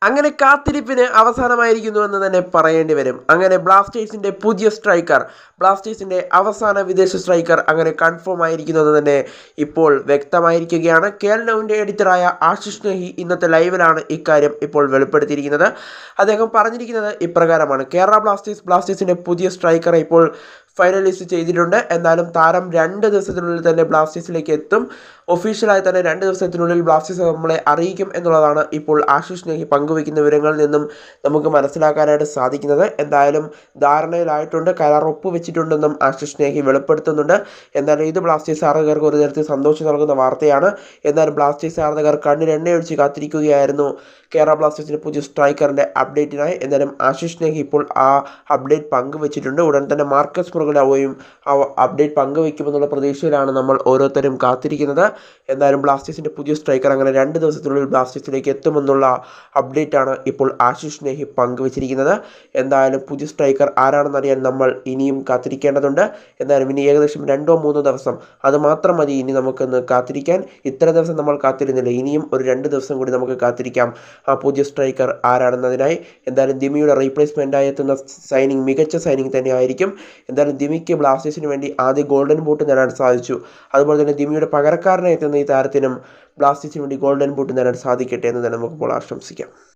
അങ്ങനെ കാത്തിരിപ്പിന് അവസാനമായിരിക്കുന്നു എന്ന് തന്നെ പറയേണ്ടി വരും. അങ്ങനെ ബ്ലാസ്റ്റേഴ്സിന്റെ പുതിയ സ്ട്രൈക്കർ, ബ്ലാസ്റ്റേഴ്സിന്റെ അവസാന വിദേശ സ്ട്രൈക്കർ അങ്ങനെ കൺഫേം ആയിരിക്കുന്നു എന്ന് തന്നെ ഇപ്പോൾ വ്യക്തമായിരിക്കുകയാണ്. കേരളവിൻ്റെ എഡിറ്ററായ ആശിഷ് നെഹി ഇന്നത്തെ ലൈവിലാണ് ഇക്കാര്യം ഇപ്പോൾ വെളിപ്പെടുത്തിയിരിക്കുന്നത്. അദ്ദേഹം പറഞ്ഞിരിക്കുന്നത് ഇപ്രകാരമാണ്: കേരള ബ്ലാസ്റ്റേഴ്സിന്റെ പുതിയ സ്ട്രൈക്കറെ ഇപ്പോൾ ഫൈനലിസ്റ്റ് ചെയ്തിട്ടുണ്ട്. എന്നാലും താരം 2 ദിവസത്തിനുള്ളിൽ തന്നെ ബ്ലാസ്റ്റേഴ്സിലേക്ക് എത്തും. ഒഫീഷ്യലായി തന്നെ 2 ദിവസത്തിനുള്ളിൽ ബ്ലാസ്റ്റേഴ്സ് നമ്മളെ അറിയിക്കും എന്നുള്ളതാണ് ഇപ്പോൾ ആശിഷ് നെഹി പങ്കുവയ്ക്കുന്ന വിവരങ്ങളിൽ നിന്നും നമുക്ക് മനസ്സിലാക്കാനായിട്ട് സാധിക്കുന്നത്. എന്തായാലും ധാരണയിലായിട്ടുണ്ട്, കരാർ ഒപ്പുവെച്ചിട്ടുണ്ടെന്നും ആശിഷ് നെഹി വെളിപ്പെടുത്തുന്നുണ്ട്. എന്നാലും ഇത് ബ്ലാസ്റ്റേഴ്സ് ആരാധകർക്ക് ഒരു തരത്തിൽ സന്തോഷം നൽകുന്ന വാർത്തയാണ്. എന്നാലും ബ്ലാസ്റ്റേഴ്സ് ആരാധകർ കണ്ണിൽ എണ്ണയൊഴിച്ച് കാത്തിരിക്കുകയായിരുന്നു കേരള ബ്ലാസ്റ്റേഴ്സിൻ്റെ പുതിയ സ്ട്രൈക്കറിൻ്റെ അപ്ഡേറ്റിനായി. എന്നാലും ആശിഷ് നെഹി ഇപ്പോൾ ആ അപ്ഡേറ്റ് പങ്കുവെച്ചിട്ടുണ്ട്. ഉടൻ തന്നെ മാർക്കസ് മുർഗലാവോയും ആ അപ്ഡേറ്റ് പങ്കുവയ്ക്കുമെന്നുള്ള പ്രതീക്ഷയിലാണ് നമ്മൾ ഓരോരുത്തരും കാത്തിരിക്കുന്നത്. എന്തായാലും ബ്ലാസ്റ്റേഴ്സിൻ്റെ പുതിയ സ്ട്രൈക്കർ അങ്ങനെ 2 ദിവസത്തിനുള്ളിൽ ബ്ലാസ്റ്റേഴ്സിലേക്ക് എത്തുമെന്നുള്ള അപ്ഡേറ്റാണ് ഇപ്പോൾ ആശിഷ് നെഹി പങ്കുവച്ചിരിക്കുന്നത്. എന്തായാലും പുതിയ സ്ട്രൈക്കർ ആരാണെന്നറിയാൻ നമ്മൾ ഇനിയും കാത്തിരിക്കേണ്ടതുണ്ട്. എന്തായാലും ഇനി ഏകദേശം 2-3 ദിവസം അത് മാത്രം മതി ഇനി നമുക്കൊന്ന് കാത്തിരിക്കാൻ. ഇത്ര ദിവസം നമ്മൾ കാത്തിരുന്നില്ല, ഇനിയും ഒരു 2 ദിവസം കൂടി നമുക്ക് കാത്തിരിക്കാം ആ പുതിയ സ്ട്രൈക്കർ ആരാണെന്നതിനായി. എന്തായാലും ദിമിയുടെ റീപ്ലേസ്മെൻറ്റായി എത്തുന്ന സൈനിങ് മികച്ച സൈനിങ് തന്നെ ആയിരിക്കും. എന്തായാലും ദിമിക്ക് ബ്ലാസ്റ്റേഴ്സിന് വേണ്ടി ആദ്യ ഗോൾഡൻ ബൂട്ട് നേടാൻ സാധിച്ചു. അതുപോലെ തന്നെ ദിമിയുടെ പകരക്കാരനായി എത്തുന്ന ഈ താരത്തിനും ബ്ലാസ്റ്റേഴ്സിന് വേണ്ടി ഗോൾഡൻ ബൂട്ട് നേടാൻ സാധിക്കട്ടെ എന്ന് തന്നെ നമുക്കിപ്പോൾ ആശംസിക്കാം.